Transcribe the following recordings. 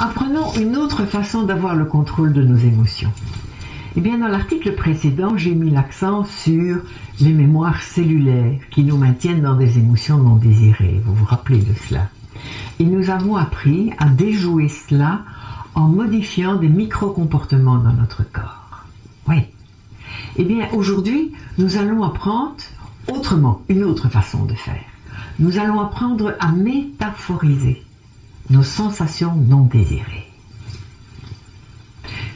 Apprenons une autre façon d'avoir le contrôle de nos émotions. Eh bien, dans l'article précédent, j'ai mis l'accent sur les mémoires cellulaires qui nous maintiennent dans des émotions non désirées. Vous vous rappelez de cela? Et nous avons appris à déjouer cela en modifiant des micro-comportements dans notre corps. Oui. Eh bien, aujourd'hui, nous allons apprendre autrement, une autre façon de faire. Nous allons apprendre à métaphoriser nos sensations non désirées.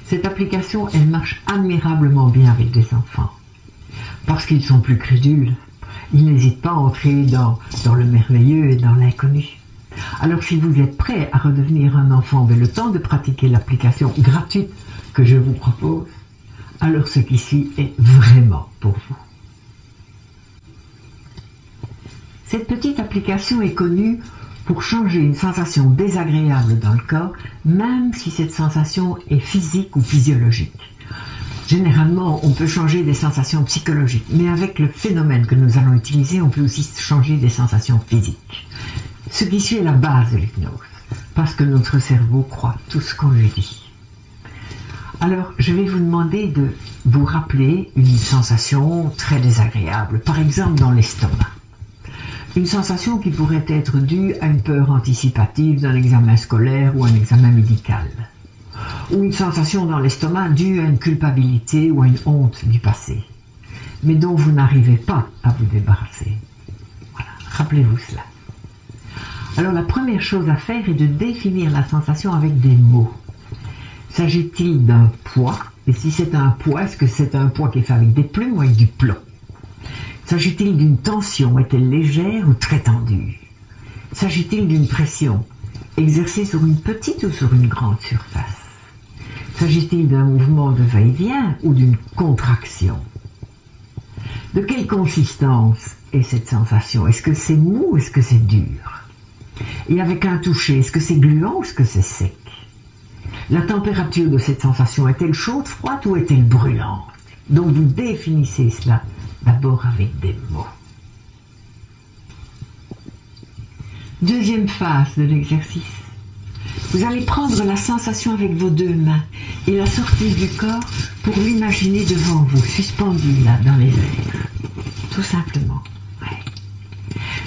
Cette application, elle marche admirablement bien avec des enfants, parce qu'ils sont plus crédules. Ils n'hésitent pas à entrer dans le merveilleux et dans l'inconnu. Alors si vous êtes prêt à redevenir un enfant avec le temps de pratiquer l'application gratuite que je vous propose, alors ce qui suit est vraiment pour vous. Cette petite application est connue pour changer une sensation désagréable dans le corps, même si cette sensation est physique ou physiologique. Généralement, on peut changer des sensations psychologiques, mais avec le phénomène que nous allons utiliser, on peut aussi changer des sensations physiques. Ce qui suit est la base de l'hypnose, parce que notre cerveau croit tout ce qu'on lui dit. Alors, je vais vous demander de vous rappeler une sensation très désagréable, par exemple dans l'estomac. Une sensation qui pourrait être due à une peur anticipative d'un examen scolaire ou un examen médical. Ou une sensation dans l'estomac due à une culpabilité ou à une honte du passé, mais dont vous n'arrivez pas à vous débarrasser. Voilà, rappelez-vous cela. Alors la première chose à faire est de définir la sensation avec des mots. S'agit-il d'un poids? Et si c'est un poids, est-ce que c'est un poids qui est fait avec des plumes ou avec du plomb? S'agit-il d'une tension? Est-elle légère ou très tendue? S'agit-il d'une pression exercée sur une petite ou sur une grande surface? S'agit-il d'un mouvement de va-et-vient ou d'une contraction? De quelle consistance est cette sensation? Est-ce que c'est mou ou est-ce que c'est dur? Et avec un toucher, est-ce que c'est gluant ou est-ce que c'est sec? La température de cette sensation est-elle chaude, froide ou est-elle brûlante? Donc vous définissez cela d'abord avec des mots. Deuxième phase de l'exercice. Vous allez prendre la sensation avec vos deux mains et la sortir du corps pour l'imaginer devant vous, suspendue là dans les airs. Tout simplement. Ouais.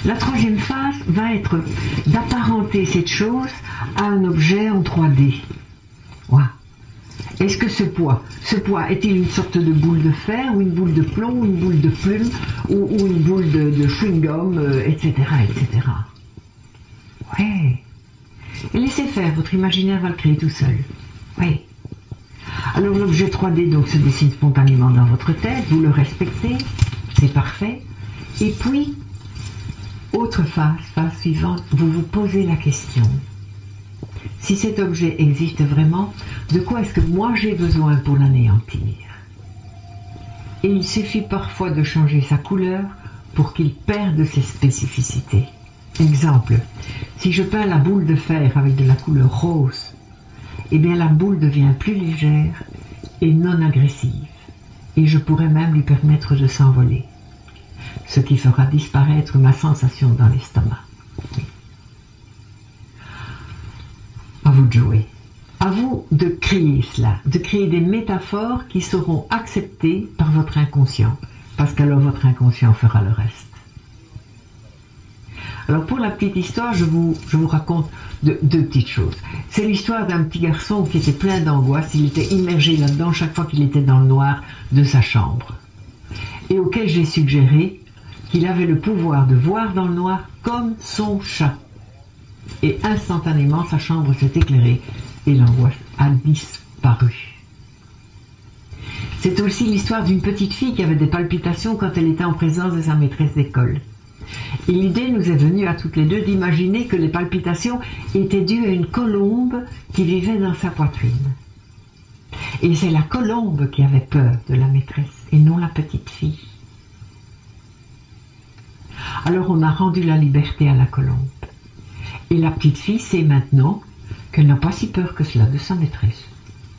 La troisième phase va être d'apparenter cette chose à un objet en 3D. Ouais. Est-ce que ce poids est-il une sorte de boule de fer, ou une boule de plomb, ou une boule de plume, ou une boule de chewing-gum, etc., etc. Ouais. Et laissez faire, votre imaginaire va le créer tout seul. Oui. Alors l'objet 3D donc se dessine spontanément dans votre tête, vous le respectez, c'est parfait. Et puis, autre phase suivante, vous vous posez la question. Si cet objet existe vraiment, de quoi est-ce que moi j'ai besoin pour l'anéantir? Et il suffit parfois de changer sa couleur pour qu'il perde ses spécificités. Exemple, si je peins la boule de fer avec de la couleur rose, eh bien la boule devient plus légère et non agressive, et je pourrais même lui permettre de s'envoler, ce qui fera disparaître ma sensation dans l'estomac. Oui. À vous de jouer. À vous de créer cela, de créer des métaphores qui seront acceptées par votre inconscient, parce qu'alors votre inconscient fera le reste. Alors pour la petite histoire, je vous raconte deux petites choses. C'est l'histoire d'un petit garçon qui était plein d'angoisse, il était immergé là-dedans chaque fois qu'il était dans le noir de sa chambre, et auquel j'ai suggéré qu'il avait le pouvoir de voir dans le noir comme son chat. Et instantanément, sa chambre s'est éclairée et l'angoisse a disparu. C'est aussi l'histoire d'une petite fille qui avait des palpitations quand elle était en présence de sa maîtresse d'école. Et l'idée nous est venue à toutes les deux d'imaginer que les palpitations étaient dues à une colombe qui vivait dans sa poitrine. Et c'est la colombe qui avait peur de la maîtresse et non la petite fille. Alors on a rendu la liberté à la colombe. Et la petite fille sait maintenant qu'elle n'a pas si peur que cela de sa maîtresse.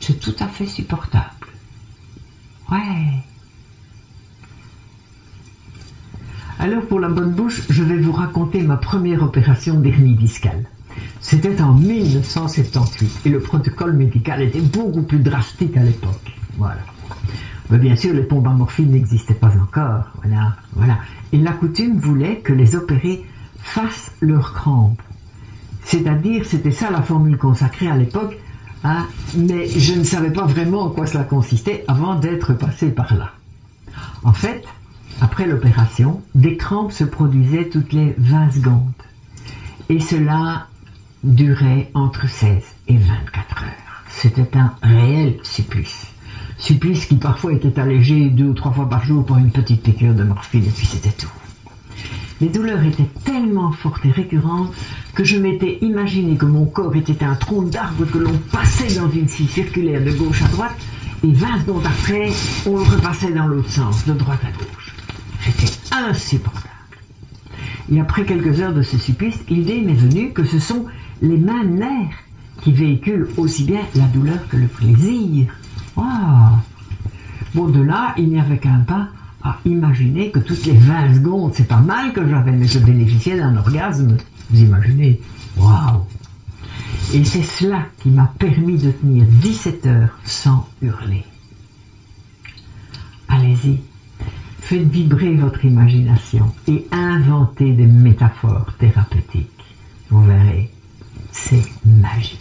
C'est tout à fait supportable. Ouais. Alors pour la bonne bouche, je vais vous raconter ma première opération d'hernie discale. C'était en 1978 et le protocole médical était beaucoup plus drastique à l'époque. Voilà. Mais bien sûr, les pompes à morphine n'existaient pas encore. Voilà. Et la coutume voulait que les opérés fassent leurs crampes. C'est-à-dire, c'était ça la formule consacrée à l'époque, hein, mais je ne savais pas vraiment en quoi cela consistait avant d'être passé par là. En fait, après l'opération, des crampes se produisaient toutes les 20 secondes. Et cela durait entre 16 et 24 heures. C'était un réel supplice. Supplice qui parfois était allégé 2 ou 3 fois par jour pour une petite piqûre de morphine, et puis c'était tout. Les douleurs étaient tellement fortes et récurrentes que je m'étais imaginé que mon corps était un tronc d'arbre que l'on passait dans une scie circulaire de gauche à droite, et 20 secondes après, on le repassait dans l'autre sens, de droite à gauche. C'était insupportable. Et après quelques heures de ce supplice, l'idée m'est venue que ce sont les mêmes nerfs qui véhiculent aussi bien la douleur que le plaisir. Ah. Bon, de là, il n'y avait qu'un pas à imaginer que toutes les 20 secondes, c'est pas mal que j'avais, mais je bénéficiais d'un orgasme. Vous imaginez? Waouh! Et c'est cela qui m'a permis de tenir 17 heures sans hurler. Allez-y, faites vibrer votre imagination et inventez des métaphores thérapeutiques. Vous verrez, c'est magique.